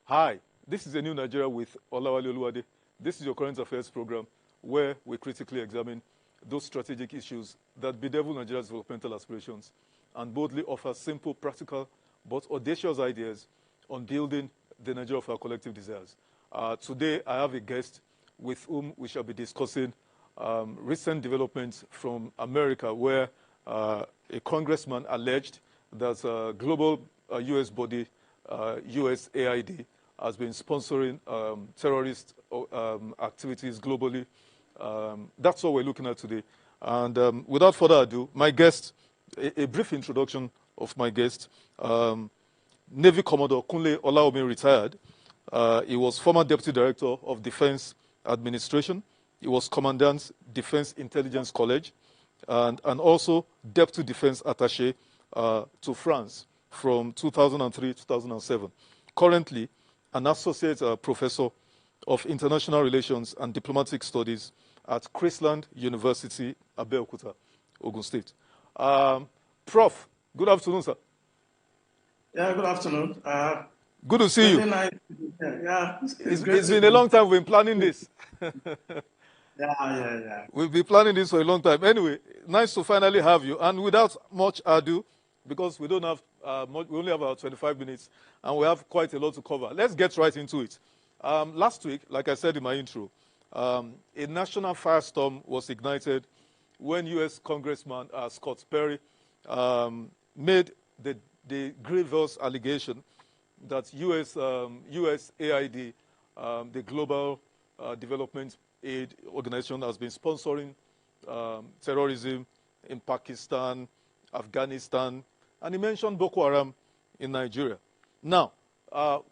Hi, this is A New Nigeria with Olawale Oluwade. This is your current affairs program where we critically examine those strategic issues that bedevil Nigeria's developmental aspirations and boldly offer simple, practical, but audacious ideas on building the Nigeria of our collective desires. Today, I have a guest with whom we shall be discussing recent developments from America, where a congressman alleged that a global U.S. body, USAID, has been sponsoring terrorist activities globally. That's what we're looking at today. And without further ado, my guest, a brief introduction of my guest. Navy Commodore Kunle Olaomi retired. He was former Deputy Director of Defense Administration. He was Commandant Defense Intelligence College and also Deputy Defense Attaché to France from 2003 to 2007. Currently, an Associate Professor of International Relations and Diplomatic Studies at Chrisland University, Abeokuta, Ogun State. Prof, good afternoon, sir. Yeah, good afternoon. Good to see you. Nice. Yeah, it's been a long time. We've been planning this. Yeah. We've been planning this for a long time. Anyway, nice to finally have you. And without much ado, because we don't have we only have about 25 minutes, and we have quite a lot to cover. Let's get right into it. Last week, like I said in my intro, a national firestorm was ignited when U.S. Congressman Scott Perry made the grievous allegation that USAID, the Global Development Aid Organization, has been sponsoring terrorism in Pakistan, Afghanistan, and he mentioned Boko Haram in Nigeria. Now,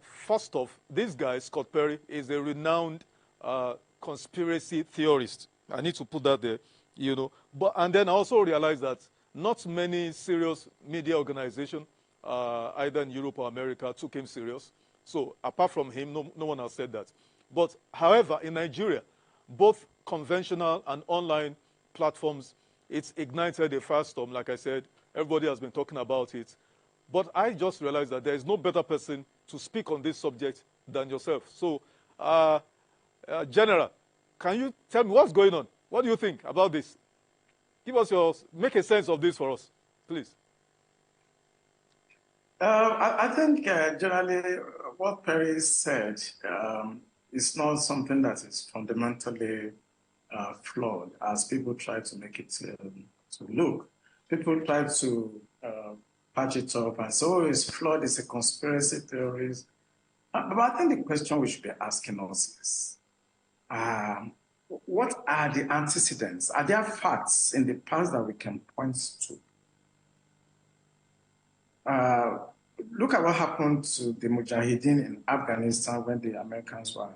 first off, this guy, Scott Perry, is a renowned conspiracy theorist. I need to put that there, you know. And then I also realized that not many serious media organizations, either in Europe or America, took him serious. So apart from him, no one has said that. But however, in Nigeria, both conventional and online platforms, it's ignited a firestorm. Like I said, everybody has been talking about it. But I just realized that there is no better person to speak on this subject than yourself. So, General, can you tell me what's going on? What do you think about this? Make a sense of this for us, please. I think generally what Perry said is not something that is fundamentally flawed, as people try to make it to look. People try to patch it up and say, oh, it's flawed, it's a conspiracy theorist. But I think the question we should be asking us is, what are the antecedents? Are there facts in the past that we can point to? Look at what happened to the Mujahideen in Afghanistan when the Americans were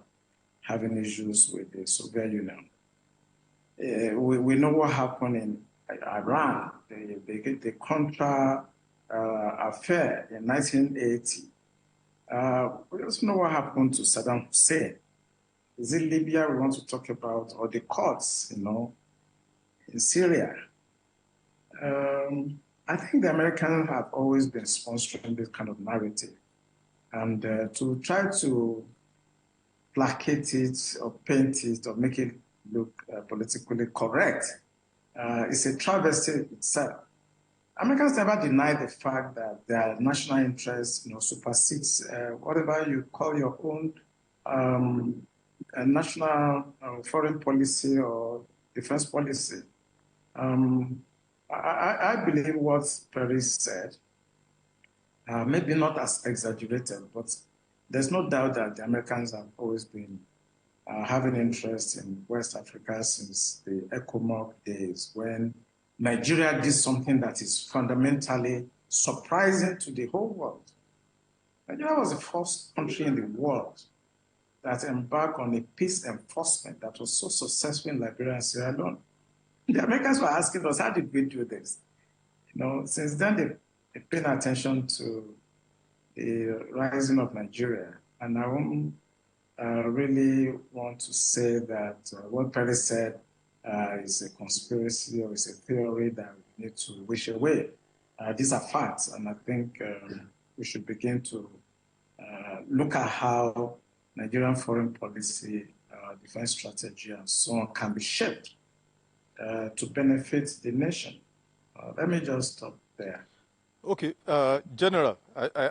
having issues with the Soviet Union. We know what happened in Iran, the Contra affair in 1980. We also know what happened to Saddam Hussein. Is it Libya we want to talk about, or the Kurds, in Syria? I think the Americans have always been sponsoring this kind of narrative. And to try to placate it or paint it or make it look politically correct is a travesty itself. Americans never deny the fact that their national interest supersedes whatever you call your own national foreign policy or defense policy. I believe what Perry said, maybe not as exaggerated, but there's no doubt that the Americans have always been having interest in West Africa since the ECOMOG days, when Nigeria did something that is fundamentally surprising to the whole world. Nigeria was the first country in the world that embarked on a peace enforcement that was so successful in Liberia and Sierra Leone. The Americans were asking us, how did we do this? Since then, they've paid attention to the rising of Nigeria. And I won't really want to say that what Perry said is a conspiracy or is a theory that we need to wish away. These are facts, and I think we should begin to look at how Nigerian foreign policy, defense strategy, and so on can be shaped to benefit the nation. Let me just stop there. Okay, General,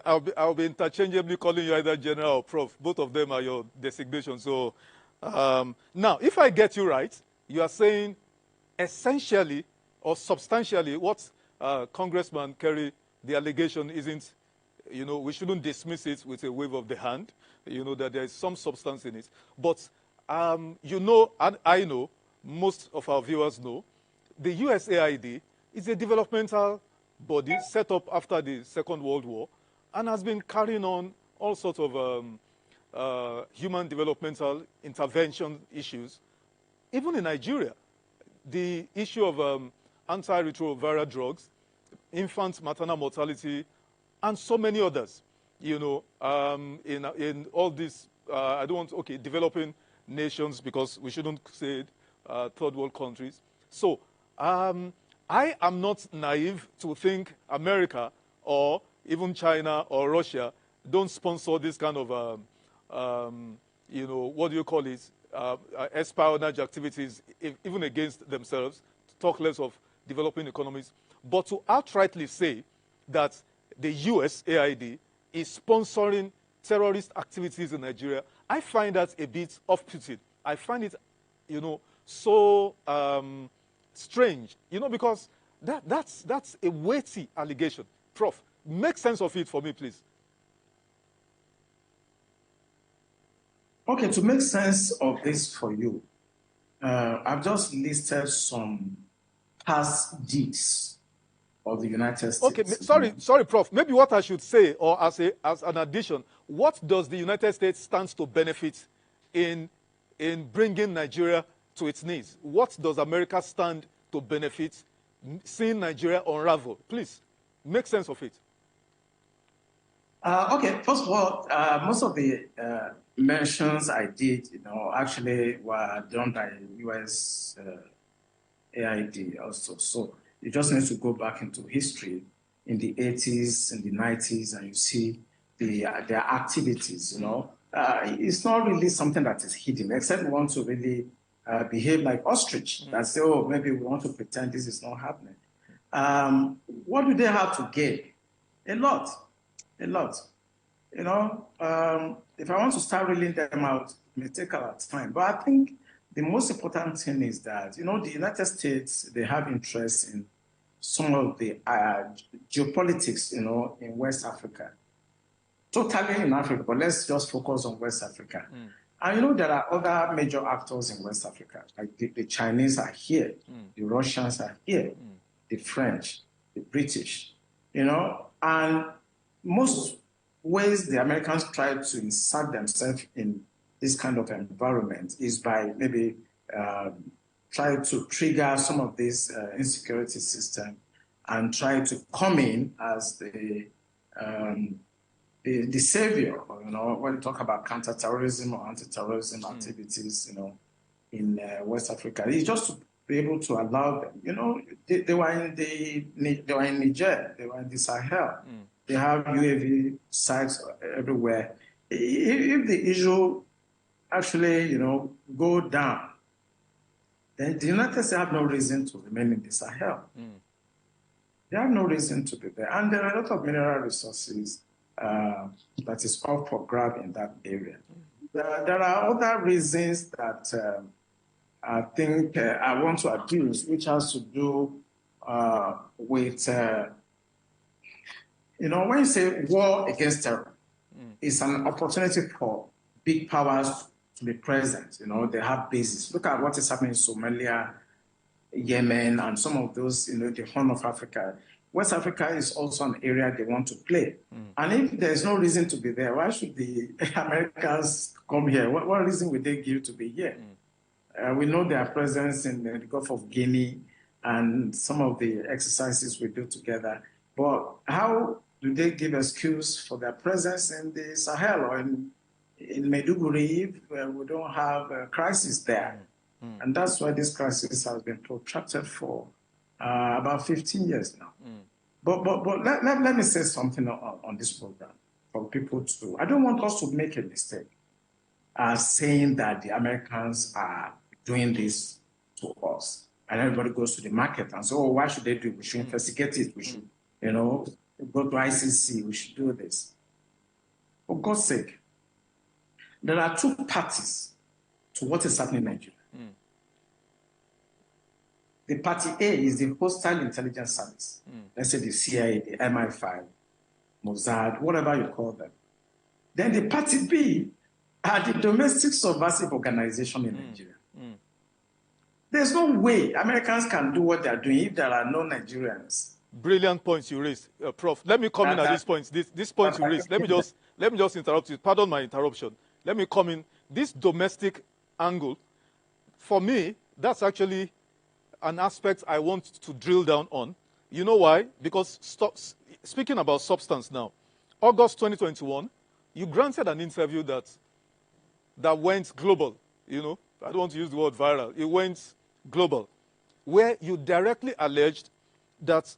I'll be interchangeably calling you either General or Prof. Both of them are your designation. So now, if I get you right, you are saying essentially or substantially what Congressman Kerry, the allegation isn't, we shouldn't dismiss it with a wave of the hand, that there is some substance in it. But and I know, most of our viewers know, the USAID is a developmental body set up after the Second World War and has been carrying on all sorts of human developmental intervention issues. Even in Nigeria, the issue of antiretroviral drugs, infant maternal mortality, and so many others, in all these, I don't want, developing nations, because we shouldn't say third world countries. So I am not naive to think America or even China or Russia don't sponsor this kind of, what do you call it, espionage activities, even against themselves, to talk less of developing economies. But to outrightly say that the USAID is sponsoring terrorist activities in Nigeria, I find that a bit off-putting. I find it, so strange, because that's a weighty allegation. Prof, make sense of it for me, please. Okay, to make sense of this for you, I've just listed some past deeds of the United States. Okay, sorry, Prof. Maybe what I should say, or as an addition, what does the United States stand to benefit in bringing Nigeria to its knees? What does America stand to benefit seeing Nigeria unravel? Please, make sense of it. Okay, first of all, most of the mentions I did, actually were done by USAID also. So you just need to go back into history in the 80s, in the 90s, and you see their activities, it's not really something that is hidden, except we want to really behave like ostrich that say, oh, maybe we want to pretend this is not happening. What do they have to gain? A lot. If I want to start reeling them out, it may take a lot of time. But I think the most important thing is that, the United States, they have interest in some of the geopolitics, in West Africa. Totally in Africa, but let's just focus on West Africa. And there are other major actors in West Africa, like the Chinese are here, the Russians are here, the French, the British, and most ways the Americans try to insert themselves in this kind of environment is by maybe try to trigger some of this insecurity system and try to come in as the savior, when you talk about counterterrorism or anti-terrorism activities, in West Africa. It's just to be able to allow them. They were in Niger, they were in the Sahel. They have UAV sites everywhere. If the issue actually, go down, then the United States have no reason to remain in the Sahel. They have no reason to be there. And there are a lot of mineral resources that is up for grab in that area. There are other reasons that I think I want to abuse, which has to do with, when you say war against terror, it's an opportunity for big powers to be present. They have bases. Look at what is happening in Somalia, Yemen, and some of those, the Horn of Africa. West Africa is also an area they want to play. And if there's no reason to be there, why should the Americans come here? What reason would they give to be here? We know their presence in the Gulf of Guinea and some of the exercises we do together. But how do they give excuse for their presence in the Sahel or in Maiduguri, where we don't have a crisis there? And that's why this crisis has been protracted for about 15 years now. But let me say something on this program. for people to, I don't want us to make a mistake saying that the Americans are doing this to us. And everybody goes to the market and says, oh, why should they do it? We should investigate it. We should, you know, go to ICC. We should do this. For God's sake, there are two parties to what is happening in Nigeria. The party A is the hostile intelligence service. Let's say the CIA, the MI5, Mossad, whatever you call them. Then the party B are the domestic subversive organization in Nigeria. There's no way Americans can do what they're doing if there are no Nigerians. Brilliant points you raised, Prof. Let me come in at this point. This point you raised. Let me just interrupt you. Pardon my interruption. Let me come in. This domestic angle, for me, that's actually an aspect I want to drill down on. You know why? Because speaking about substance now, August 2021, you granted an interview that went global. You know, I don't want to use the word viral. It went global, where you directly alleged that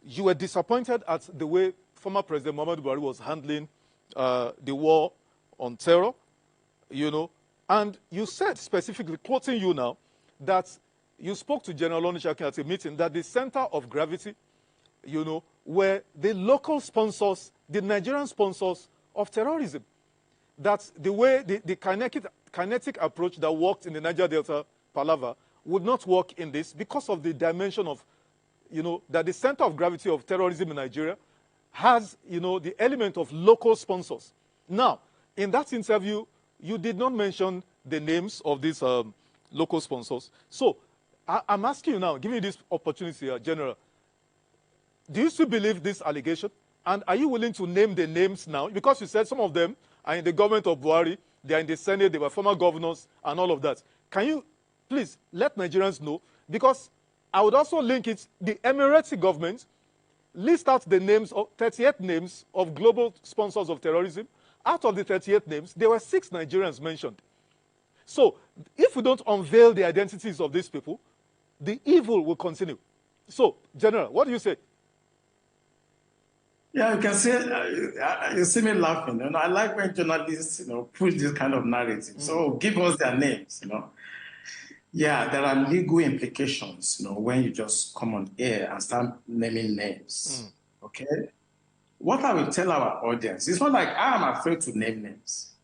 you were disappointed at the way former President Muhammadu Buhari was handling the war on terror, you know, and you said specifically, quoting you now, that you spoke to General Onitshakin at a meeting that the center of gravity, you know, were the local sponsors, the Nigerian sponsors of terrorism. That the way, the kinetic approach that worked in the Niger Delta palaver would not work in this because of the dimension of, you know, that the center of gravity of terrorism in Nigeria has, you know, the element of local sponsors. Now, in that interview, you did not mention the names of these local sponsors. So, I'm asking you now, giving you this opportunity, General, do you still believe this allegation? And are you willing to name the names now? Because you said some of them are in the government of Buhari, they are in the Senate, they were former governors, and all of that. Can you please let Nigerians know? Because I would also link it, the Emirati government list out the names of 38 names of global sponsors of terrorism. Out of the 38 names, there were 6 Nigerians mentioned. So if we don't unveil the identities of these people, the evil will continue. So, General, what do you say? Yeah, you can say, you see me laughing. You know, I like when journalists, you know, push this kind of narrative. So give us their names, you know. Yeah, there are legal implications, you know, when you just come on air and start naming names, okay? What I will tell our audience, it's not like I am afraid to name names,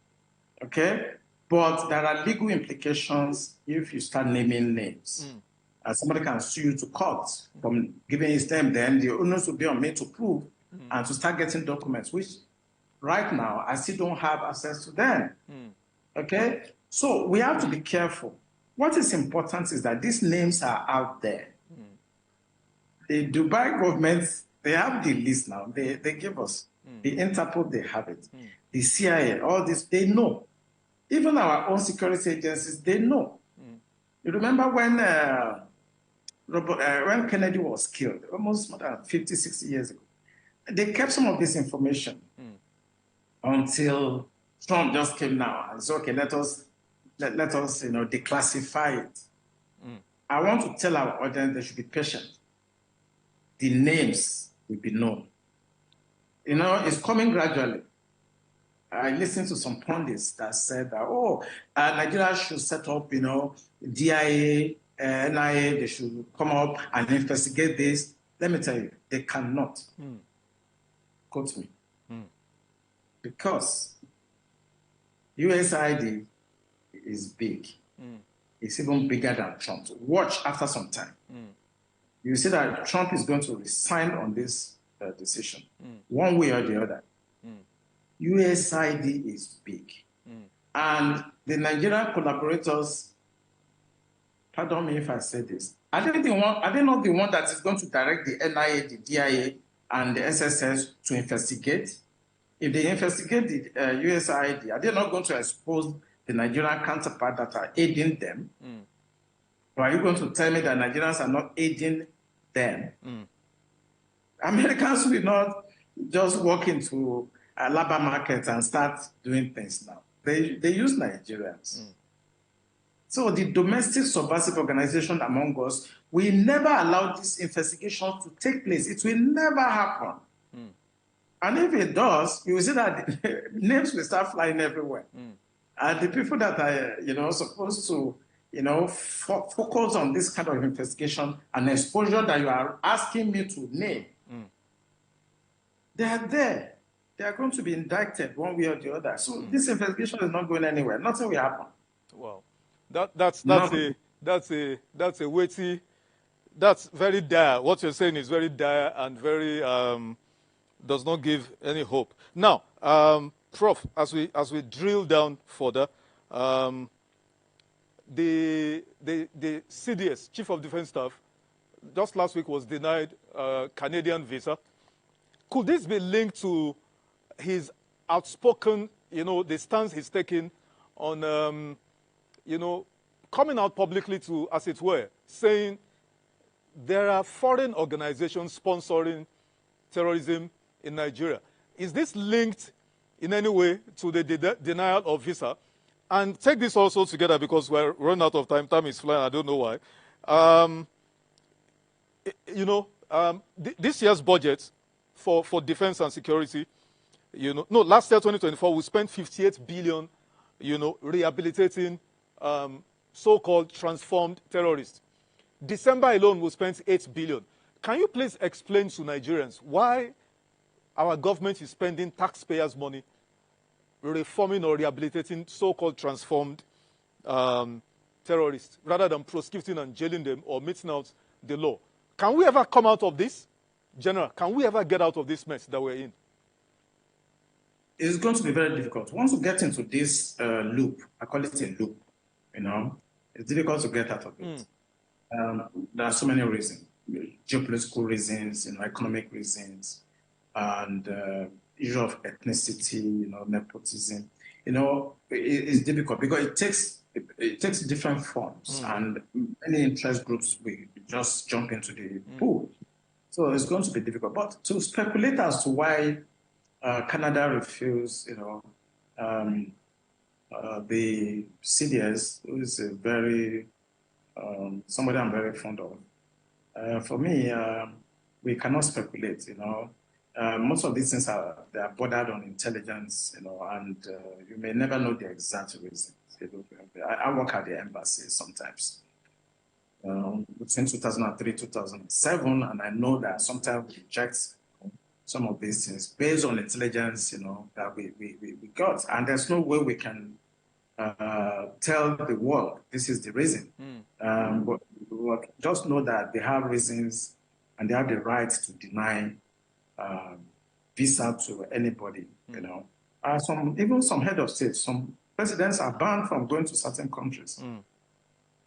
okay? But there are legal implications if you start naming names. Somebody can sue you to court from giving his name, then the onus will be on me to prove and to start getting documents, which right now I still don't have access to them, okay? So we have to be careful. What is important is that these names are out there. The Dubai government, they have the list now. They give us. The Interpol, they have it. The CIA, all this, they know. Even our own security agencies, they know. You remember when Kennedy was killed, almost more than 50, 60 years ago? They kept some of this information until Trump just came now and said, okay, let us you know, declassify it. I want to tell our audience they should be patient. The names will be known. You know, it's coming gradually. I listened to some pundits that said that, oh, Nigeria should set up, you know, DIA, NIA, they should come up and investigate this. Let me tell you, they cannot. Quote me. Because USAID is big. It's even bigger than Trump. So watch after some time. You see that Trump is going to resign on this decision, one way or the other. USAID is big. And the Nigerian collaborators, pardon me if I say this, are they not the one that is going to direct the NIA, the DIA, and the SSS to investigate? If they investigate the USAID, are they not going to expose the Nigerian counterpart that are aiding them? Or are you going to tell me that Nigerians are not aiding them? Americans will not just walk into a labor market and start doing things now. They use Nigerians. So the domestic subversive organization among us will never allow this investigation to take place. It will never happen. And if it does, you will see that names will start flying everywhere. And the people that are, supposed to, focus on this kind of investigation and exposure that you are asking me to name, they are there. They are going to be indicted one way or the other. So this investigation is not going anywhere. Nothing will happen. Wow, that's a weighty, that's very dire. What you're saying is very dire and very does not give any hope. Now, Prof, as we drill down further, the CDS, Chief of Defense Staff, just last week was denied Canadian visa. Could this be linked to his outspoken, the stance he's taken on, coming out publicly to, as it were, saying there are foreign organizations sponsoring terrorism in Nigeria? Is this linked in any way to the denial of visa? And take this also together because we're running out of time. Time is flying. I don't know why. This year's budget for defense and security, last year, 2024, we spent 58 billion, rehabilitating so-called transformed terrorists. December alone, we spent 8 billion. Can you please explain to Nigerians why our government is spending taxpayers' money reforming or rehabilitating so-called transformed terrorists rather than prosecuting and jailing them or meting out the law? Can we ever come out of this? General, can we ever get out of this mess that we're in? It's going to be very difficult. Once you get into this loop, I call it a loop, it's difficult to get out of it. There are so many reasons, geopolitical reasons, economic reasons, and issue of ethnicity, nepotism. It's difficult because it takes different forms, and many interest groups will just jump into the pool. So it's going to be difficult. But to speculate as to why Canada refused, the CDS, who is a very somebody I'm very fond of. For me, we cannot speculate. Most of these things they are bordered on intelligence, and you may never know the exact reasons. I work at the embassy sometimes. Between 2003, 2007, and I know that sometimes we reject some of these things based on intelligence, that we got. And there's no way we can tell the world this is the reason. But just know that they have reasons and they have the right to deny visa to anybody, even some head of state, some presidents are banned from going to certain countries.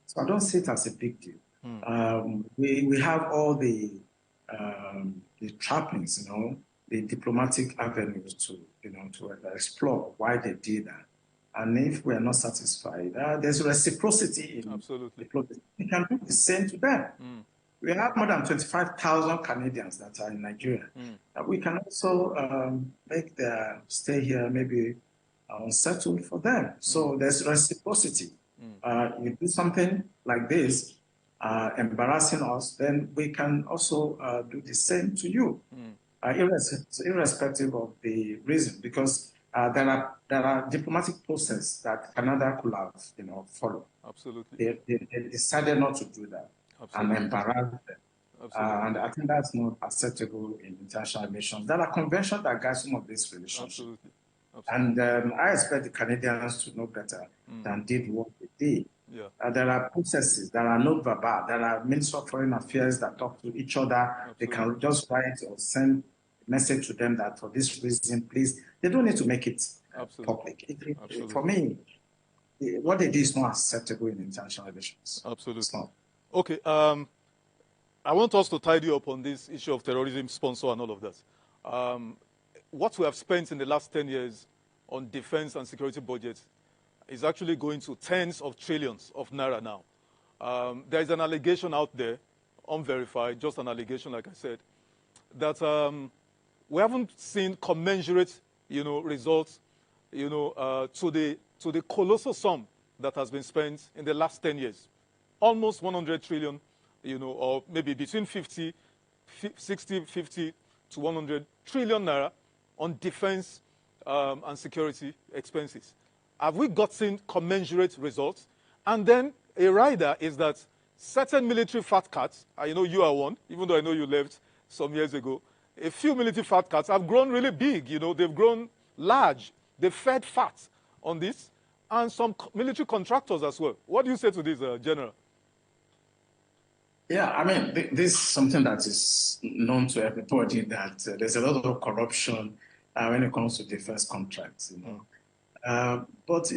So I don't see it as a big deal. We have all the trappings, the diplomatic avenues to explore why they did that. And if we are not satisfied, there's reciprocity in diplomacy. We can do the same to them. We have more than 25,000 Canadians that are in Nigeria. We can also make their stay here maybe unsettled for them. So there's reciprocity. You do something like this, embarrassing us, then we can also do the same to you, irrespective of the reason, because there are diplomatic processes that Canada could have, followed. Absolutely. They decided not to do that. Absolutely. And embarrass them. And I think that's not acceptable in international relations. There are conventions that guide some of these relationships. Absolutely. And I expect the Canadians to know better than did what they did. There are processes, there are no verbal, there are Ministry of Foreign Affairs that talk to each other. Absolutely. They can just write or send a message to them that for this reason, please, they don't need to make it public. For me, what they do is not acceptable in international relations. Absolutely. Okay, I want us to tidy up on this issue of terrorism sponsor and all of that. What we have spent in the last 10 years on defense and security budgets is actually going to tens of trillions of naira now. There is an allegation out there, unverified, just an allegation, like I said, that we haven't seen commensurate, results, to the colossal sum that has been spent in the last 10 years. Almost 100 trillion, or maybe between 60, 50 to 100 trillion naira on defense and security expenses? Have we gotten commensurate results? And then a rider is that certain military fat cats, I know you are one, even though I know you left some years ago, a few military fat cats have grown really big, they've grown large. They've fed fat on this, and some military contractors as well. What do you say to this, General? Yeah, I mean, this is something that is known to everybody, that there's a lot of corruption when it comes to defense contracts, but,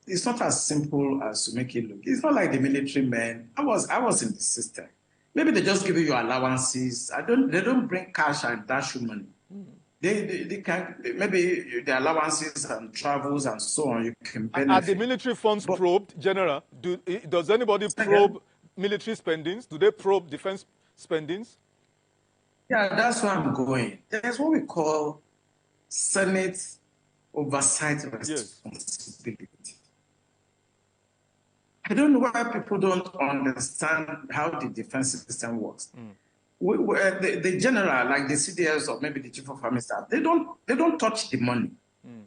it's not as simple as to make it look. It's not like the military men. I was in the system. Maybe they just give you your allowances. They don't bring cash and dash you money. They can, maybe the allowances and travels and so on, you can benefit. Are the military funds probed, General? Does anybody probe military spendings? Do they probe defense spendings? Yeah, that's where I'm going. There's what we call Senate oversight responsibility. Yes. I don't know why people don't understand how the defense system works. The general, like the CDS or maybe the chief of army staff, they don't touch the money.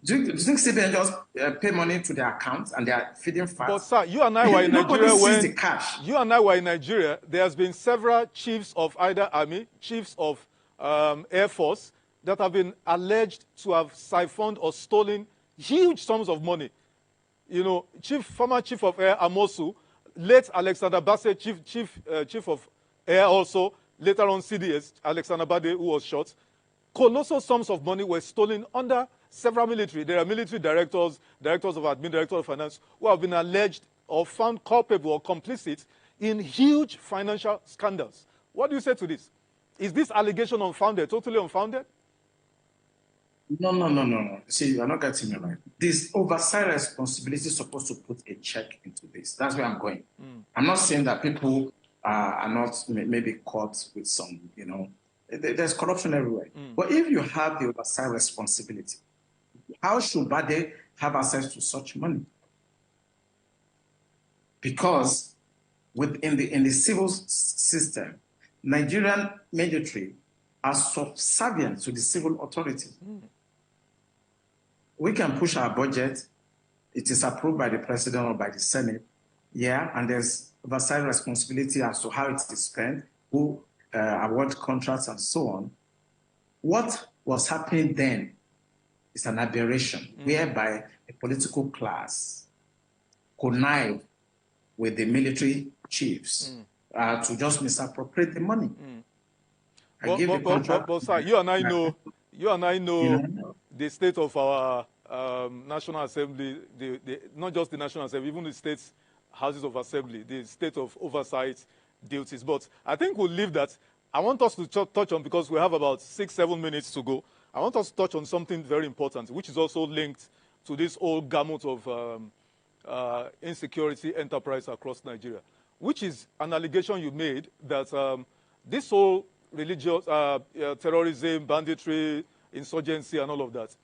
Do you think CBN just pay money to their accounts and they are feeding fat? But sir, you and I were in Nigeria when you and I were in Nigeria. There has been several chiefs of either army, chiefs of air force that have been alleged to have siphoned or stolen huge sums of money. Former chief of air Amosu, late Alexander Bassett, chief of air also, later on CDS, Alexander Bade, who was shot. Colossal sums of money were stolen under several military. There are military directors, directors of admin, directors of finance, who have been alleged or found culpable or complicit in huge financial scandals. What do you say to this? Is this allegation unfounded, totally unfounded? No. See, you're not getting me right. This oversight responsibility is supposed to put a check into this. That's where I'm going. I'm not saying that people are not maybe caught with some, there's corruption everywhere. But if you have the oversight responsibility, how should Bade have access to such money? Because in the civil system, Nigerian military are subservient to the civil authorities. We can push our budget. It is approved by the president or by the Senate. Yeah, and there's oversight responsibility as to how it is spent, who award contracts and so on. What was happening then is an aberration whereby a political class connive with the military chiefs to just misappropriate the money. But sir, you and I know the state of our National Assembly, not just the National Assembly, even the state's houses of assembly, the state of oversight duties. But I think we'll leave that. I want us to touch on, because we have about 6-7 minutes to go, I want us to touch on something very important, which is also linked to this whole gamut of insecurity enterprise across Nigeria, which is an allegation you made that this whole religious terrorism, banditry, insurgency, and all of that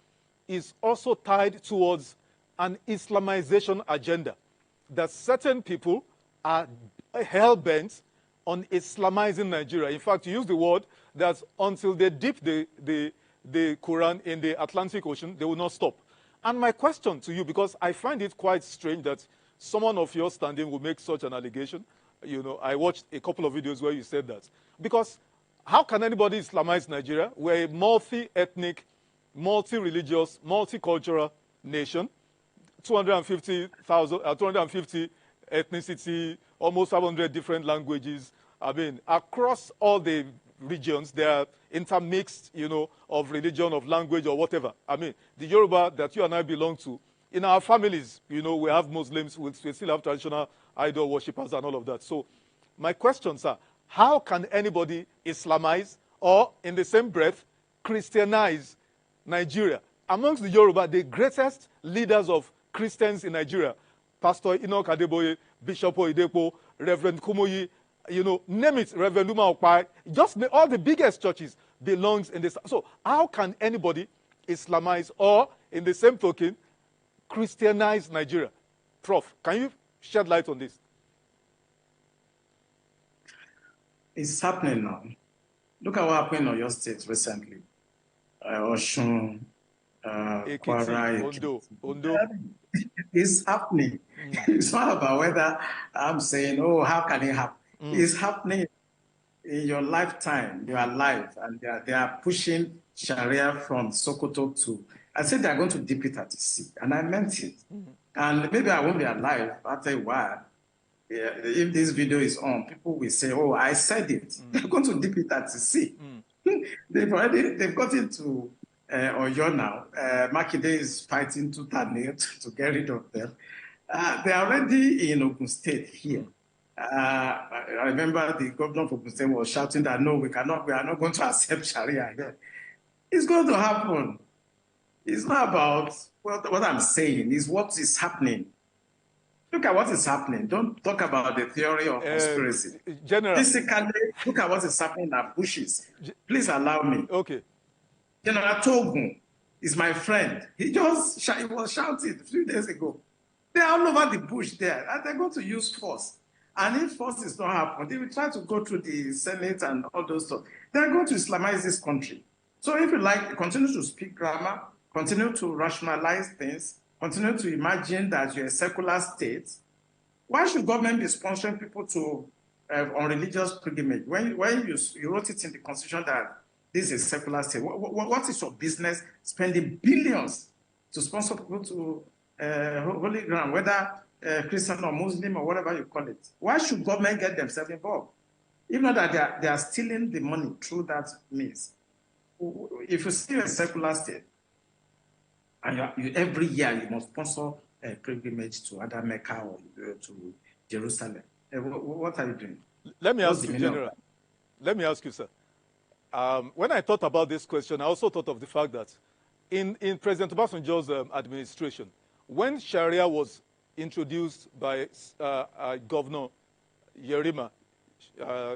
is also tied towards an Islamization agenda, that certain people are hell-bent on Islamizing Nigeria. In fact, you use the word that until they dip the Quran in the Atlantic Ocean, they will not stop. And my question to you, because I find it quite strange that someone of your standing will make such an allegation. I watched a couple of videos where you said that. Because how can anybody Islamize Nigeria? We're a multi-ethnic, multi-religious, multicultural nation, 250 ethnicity, almost 500 different languages. I mean, across all the regions, they are intermixed, of religion, of language, or whatever. I mean, the Yoruba that you and I belong to, in our families, we have Muslims, we still have traditional idol worshippers and all of that. So my questions are, how can anybody Islamize or, in the same breath, Christianize Nigeria? Amongst the Yoruba, the greatest leaders of Christians in Nigeria, Pastor Enoch Adeboye, Bishop Oyedepo, Reverend Kumoyi, name it, Reverend Luma Okpai, just all the biggest churches belongs in this. So how can anybody Islamize or, in the same token, Christianize Nigeria? Prof, can you shed light on this? It's happening now. Look at what happened in your state recently. Oshun, Ekiti, Kwara, Ondo, Ekiti. Ondo. It's happening. It's not about whether I'm saying, oh, how can it happen? It's happening in your lifetime. You are alive, and they are pushing Sharia from Sokoto to. I said they are going to dip it at the sea, and I meant it. And maybe I won't be alive after a while. Yeah, if this video is on, people will say, "Oh, I said it." They're going to dip it at the sea. They've got into Oyo now. Makinde is fighting tooth and nail to get rid of them. They are already in Ogun State here. I remember the governor of Ogun State was shouting that no, we are not going to accept Sharia here. It's going to happen. It's not about what I'm saying, it's what is happening. Look at what is happening. Don't talk about the theory of conspiracy. General. Physically, look at what is happening at bushes. Please allow me. Okay. General Togun is my friend. He was shouting a few days ago. They're all over the bush there, and they're going to use force. And if force is not happening, they will try to go through the Senate and all those stuff. They're going to Islamize this country. So if you like, continue to speak grammar, continue to rationalize things, continue to imagine that you're a secular state. Why should government be sponsoring people to on religious pilgrimage? When you wrote it in the Constitution that this is a secular state, what is your business spending billions to sponsor people to holy ground, whether Christian or Muslim or whatever you call it? Why should government get themselves involved? Even though that they are stealing the money through that means. If you see a secular state, and every year you must sponsor a pilgrimage to either Mecca or to Jerusalem. What are you doing? Let me ask you, General. Let me ask you, sir. When I thought about this question, I also thought of the fact that in President Obasanjo's administration, when Sharia was introduced by Governor Yerima,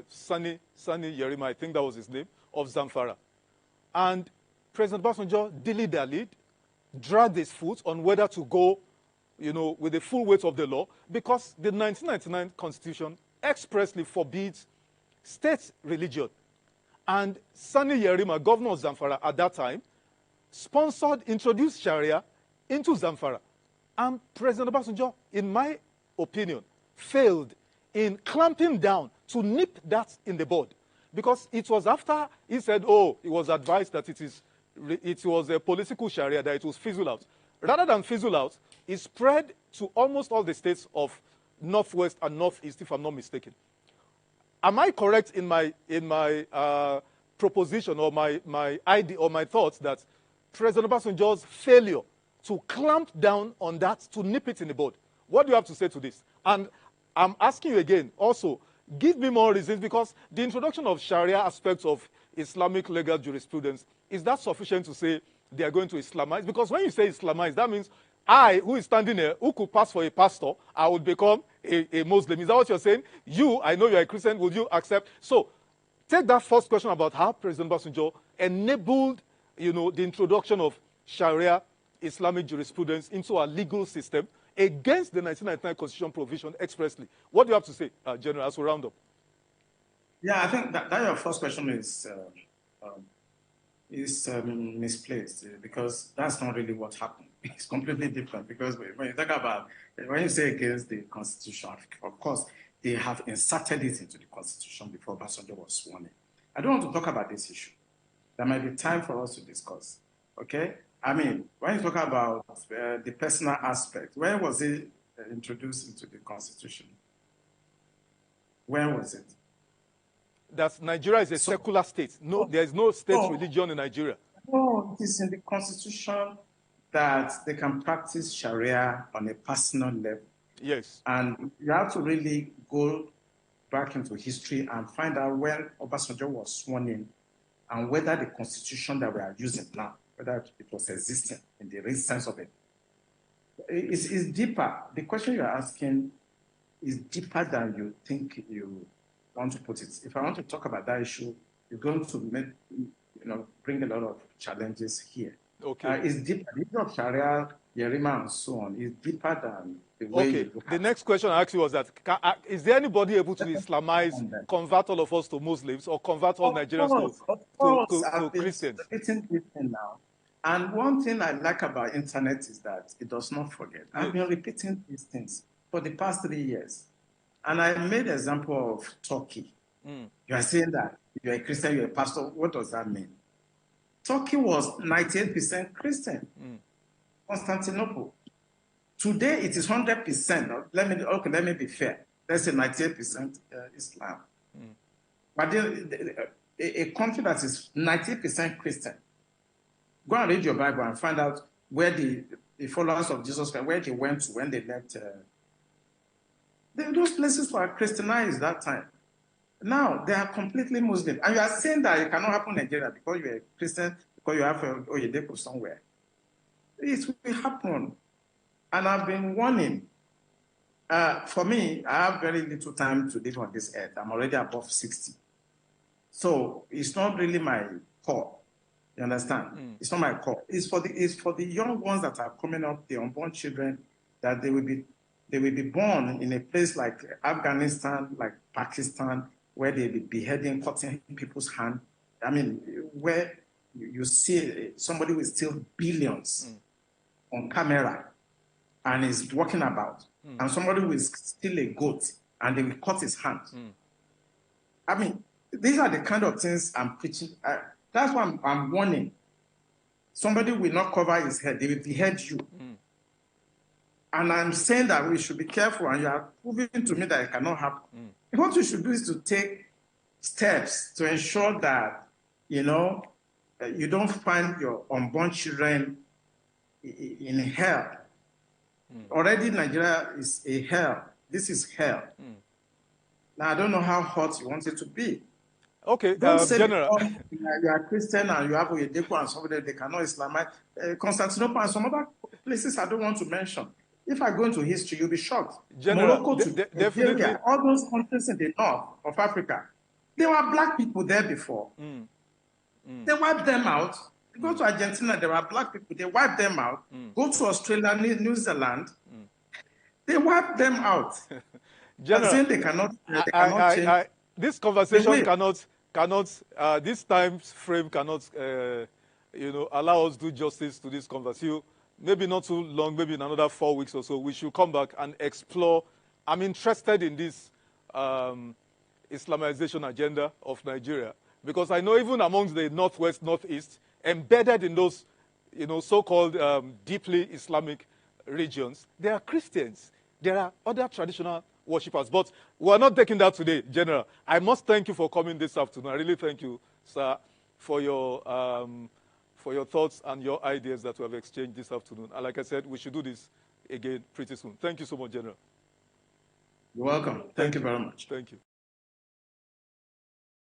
Sani Yerima, I think that was his name, of Zamfara, and President Obasanjo dilly-dallied, dragged his foot on whether to go, with the full weight of the law, because the 1999 Constitution expressly forbids state religion. And Sani Yerima, governor of Zamfara at that time, introduced Sharia into Zamfara. And President Obasanjo, in my opinion, failed in clamping down to nip that in the bud. Because it was after he said, oh, he was advised that it was a political Sharia, that it was fizzle out. Rather than fizzle out, it spread to almost all the states of Northwest and Northeast, if I'm not mistaken. Am I correct in my proposition or my idea or my thoughts that President Obasanjo's failure to clamp down on that, to nip it in the bud? What do you have to say to this? And I'm asking you again, also, give me more reasons, because the introduction of Sharia aspects of Islamic legal jurisprudence, is that sufficient to say they are going to Islamize? Because when you say Islamize, that means I, who is standing here, who could pass for a pastor, I would become a Muslim. Is that what you're saying? You, I know you're a Christian, would you accept? So take that first question about how President Obasanjo enabled, the introduction of Sharia Islamic jurisprudence into our legal system against the 1999 Constitution provision expressly. What do you have to say, General, as we round up? Yeah, I think that your first question is misplaced, because that's not really what happened. It's completely different, because when you talk about, when you say against the Constitution, of course, they have inserted it into the Constitution before Obasanjo was sworn in. I don't want to talk about this issue. There might be time for us to discuss, okay? I mean, when you talk about the personal aspect, when was it introduced into the Constitution? When was it? That Nigeria is a secular state. No, there is no state religion in Nigeria. No, it is in the Constitution that they can practice Sharia on a personal level. Yes. And you have to really go back into history and find out when Obasanjo was sworn in and whether the Constitution that we are using now, whether it was existing in the real sense of it. It's deeper. The question you're asking is deeper than you think you want to put it. If I want to talk about that issue, you're going to bring a lot of challenges here. Okay. It's deeper. The issue of Sharia, Yerima, and so on is deeper than the way Okay. you look The at next question I asked you was that, is there anybody able to Islamize, it. convert all of us to Muslims, or convert all Nigerians Of course, to I've been Christians? repeating this thing now. And one thing I like about internet is that it does not forget. I've been repeating these things for the past 3 years. And I made an example of Turkey. You are saying that you're a Christian, you're a pastor. What does that mean? Turkey was 98% Christian. Constantinople. Today it is 100%. Let me be fair. Let's say 98% Islam. But a country that is 90% Christian, go and read your Bible and find out where the followers of Jesus Christ, where they went to when they left. Those places were Christianized that time. Now they are completely Muslim. And you are saying that it cannot happen in Nigeria because you're a Christian, because you have Oyedepo somewhere. It will happen. And I've been warning. For me, I have very little time to live on this earth. I'm already above 60. So it's not really my core. You understand? It's not my core. It's for the young ones that are coming up, the unborn children, that they will be born in a place like Afghanistan, like Pakistan, where they'll be beheading, cutting people's hand. I mean, where you see somebody will steal billions on camera and is walking about, and somebody will steal a goat and they will cut his hand. I mean, these are the kind of things I'm preaching. That's why I'm warning. Somebody will not cover his head. They will behead you. And I'm saying that we should be careful, and you are proving to me that it cannot happen. What we should do is to take steps to ensure that, you don't find your unborn children in hell. Already Nigeria is a hell. This is hell. Now, I don't know how hot you want it to be. Okay, Don't say General. you are Christian and you have Oyedepo and somebody they cannot Islamize. Constantinople and some other places I don't want to mention. If I go into history, you'll be shocked. General, Morocco to definitely. Nigeria, all those countries in the north of Africa, there were black people there before. They wiped them out. Go to Argentina, there were black people. They wiped them out. Go to Australia, New Zealand. They wiped them out. General, saying they cannot change. This conversation cannot this time frame cannot, allow us to do justice to this conversation. Maybe not too long, maybe in another 4 weeks or so, we should come back and explore. I'm interested in this Islamization agenda of Nigeria, because I know even amongst the Northwest, Northeast, embedded in those, so-called deeply Islamic regions, there are Christians. There are other traditional worshippers. But we're not taking that today, General. I must thank you for coming this afternoon. I really thank you, sir, for your thoughts and your ideas that we have exchanged this afternoon. And like I said, we should do this again pretty soon. Thank you so much, General. You're welcome. Thank you very much. Thank you.